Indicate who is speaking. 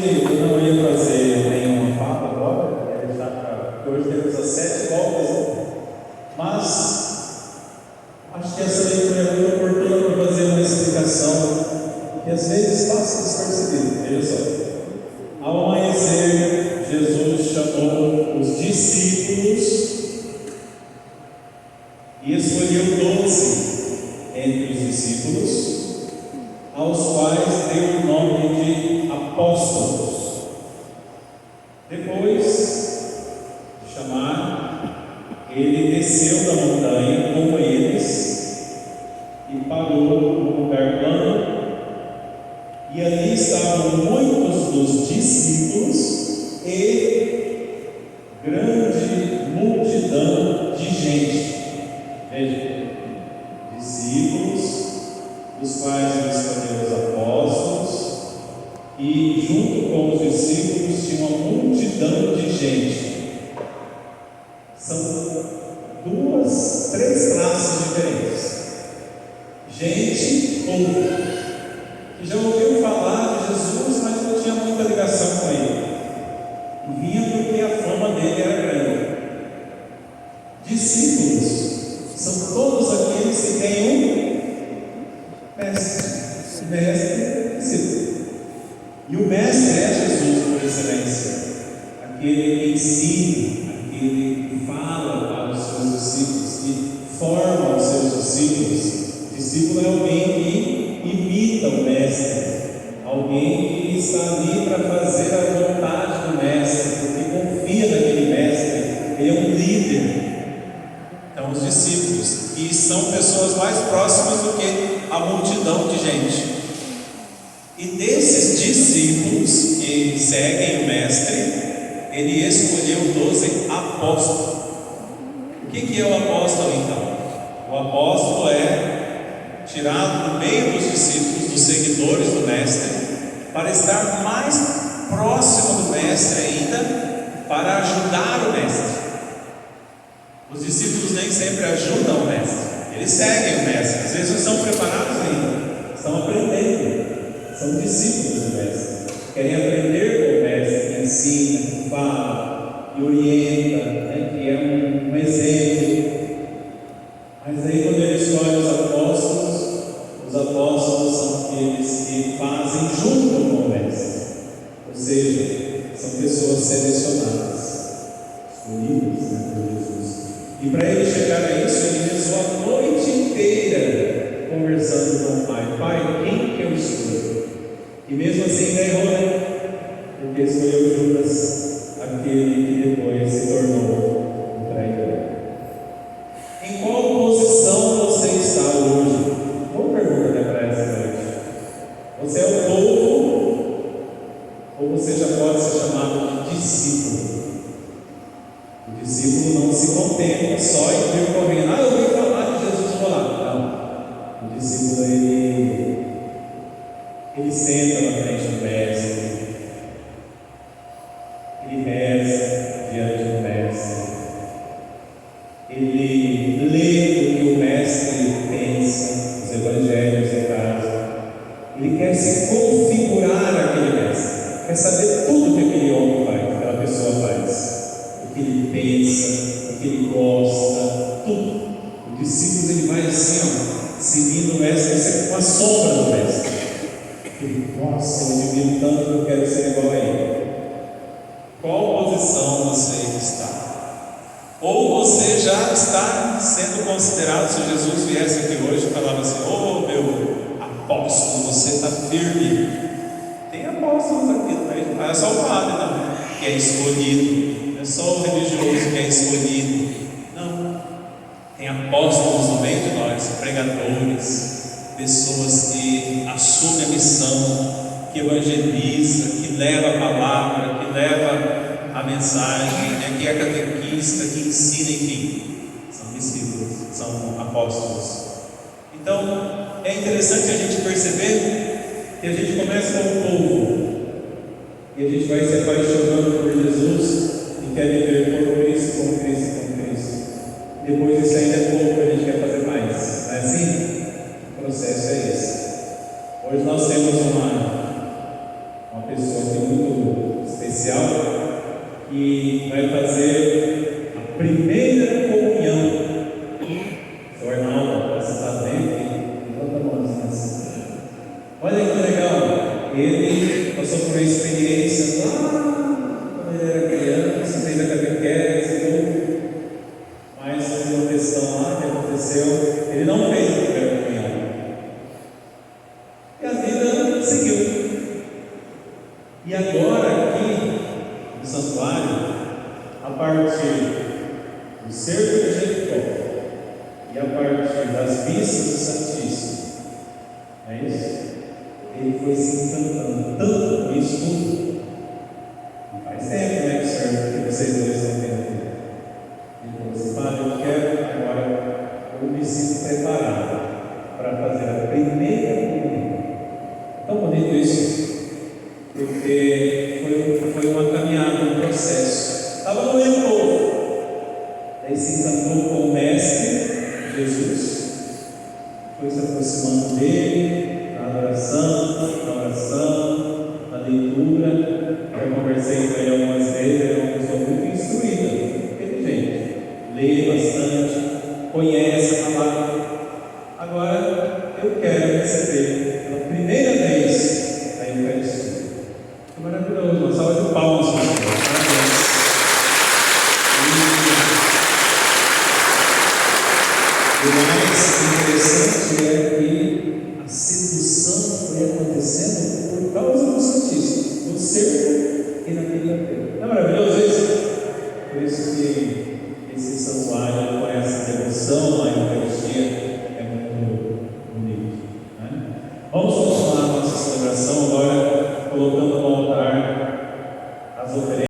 Speaker 1: eu não ia fazer nenhuma fala agora, porque hoje temos as 7 voltas, né? Mas acho que essa leitura é muito oportuna para fazer uma explicação que às vezes passa despercebida. Veja só, ao amanhecer, Jesus chamou os discípulos e escolheu 12 entre os discípulos, aos quais deu o nome de apóstolos. Depois de chamar, ele desceu da montanha com eles e parou num lugar plano, e ali estavam muitos dos discípulos e grande multidão de gente. Veja, discípulos, dos quais ele escolheu os apóstolos, e junto com os discípulos tinha uma multidão de gente. São três classes diferentes. Gente, povo, que já ouviu falar de Jesus, mas não tinha muita ligação com ele, e vinha porque a fama dele era grande. Discípulos são todos aqueles que têm um mestre, discípulo. E o mestre é Jesus por excelência, aquele que ensina, aquele que fala para os seus discípulos, que forma os seus discípulos. Discípulo é alguém que imita o mestre, alguém que está ali para fazer a vontade do mestre, porque confia naquele mestre, ele é um líder. Então, os discípulos, que são pessoas mais próximas do que a multidão de gente. E desses discípulos que seguem o mestre, ele escolheu 12 apóstolos. O que é o apóstolo então? O apóstolo é tirado do meio dos discípulos, dos seguidores do mestre, para estar mais próximo do mestre ainda, para ajudar o mestre. Os discípulos nem sempre ajudam o mestre, eles seguem o mestre, às vezes não estão preparados ainda, estão aprendendo, são discípulos do mestre, querem aprender com o mestre, que ensina, que fala, que orienta, né, que é um exemplo. Mas aí quando ele escolhe os apóstolos são aqueles que fazem junto com o mestre, ou seja, são pessoas selecionadas, escolhidas, né, por Jesus. E para ele chegar a isso, ele rezou a noite inteira conversando com o Pai. Pai, quem que eu escolho? E mesmo assim errou, né? Porque escolheu Judas, aquele que depois se tornou um traidor. Em qual posição você está hoje? Boa pergunta, né, para essa noite. Você é o povo, ou você já pode ser chamado de discípulo? O discípulo não se contenta só em vir correndo, eu ouvi falar de Jesus, vou lá. Não. O discípulo, ele senta na frente do mestre, ele reza diante do mestre, ele lê o que o mestre pensa, os evangelhos em casa, ele quer se configurar aquele mestre, quer saber tudo que aquele homem faz, aquela pessoa faz, o que ele pensa, o que ele gosta, tudo. O discípulo, ele vai assim, ó, seguindo o mestre, você com a sombra do mestre. Ele, nossa, eu admiro tanto que eu quero ser igual a ele. Qual posição você está? Ou você já está sendo considerado, se Jesus viesse aqui hoje e falava assim, meu apóstolo, você está firme. Tem apóstolos aqui, não é só o padre não, que é escolhido, não é só o religioso que é escolhido, não. Tem apóstolos no meio de nós, pregadores, pessoas que assumem a missão, que evangeliza, que leva a palavra, que leva a mensagem, né, que é catequista, que ensina, enfim, são discípulos, são apóstolos. Então, é interessante a gente perceber que a gente começa com o povo, e a gente vai se apaixonando por Jesus, e quer viver por Cristo, com Cristo, com Cristo. Depois isso ainda é pouco, a gente quer fazer mais, não é assim? O processo é esse. Hoje nós temos uma pessoa que muito especial, que vai fazer a primeira comunhão. O Arnaldo, você está vendo? Olha que legal, ele passou por uma experiência lá quando ele era criança, fez a catequese, tudo, mas teve uma questão lá que aconteceu, ele não fez a primeira comunhão. E a vida seguiu. E agora aqui no santuário, a partir do cerco de Jericó e a partir das missas do Santíssimo, é isso? Ele foi se encantando tanto com isso tudo. E faz tempo, né, que vocês dois estão tendo aqui. Ele falou assim: Padre, eu quero agora, eu me sinto preparado para fazer a primeira comunhão. Tão bonito isso, porque foi uma caminhada, um processo. Estava no meio do povo, aí se encantou com o Mestre Jesus, foi se aproximando dele, na oração, na leitura. Eu conversei com ele algumas vezes, ele é uma pessoa muito instruída, inteligente, lê bastante, conhece a palavra. Agora eu quero receber pela primeira vez a Eucaristia. Que maravilhoso, uma salva de palmas para Deus. O mais interessante é que a sedução foi acontecendo por causa do Santíssimo, no cerco e na quinta-feira. Não é maravilhoso isso? Por isso que esse santuário, com essa devoção à Eucaristia, é muito bonito, né? Vamos continuar a nossa celebração agora, colocando no altar as oferendas.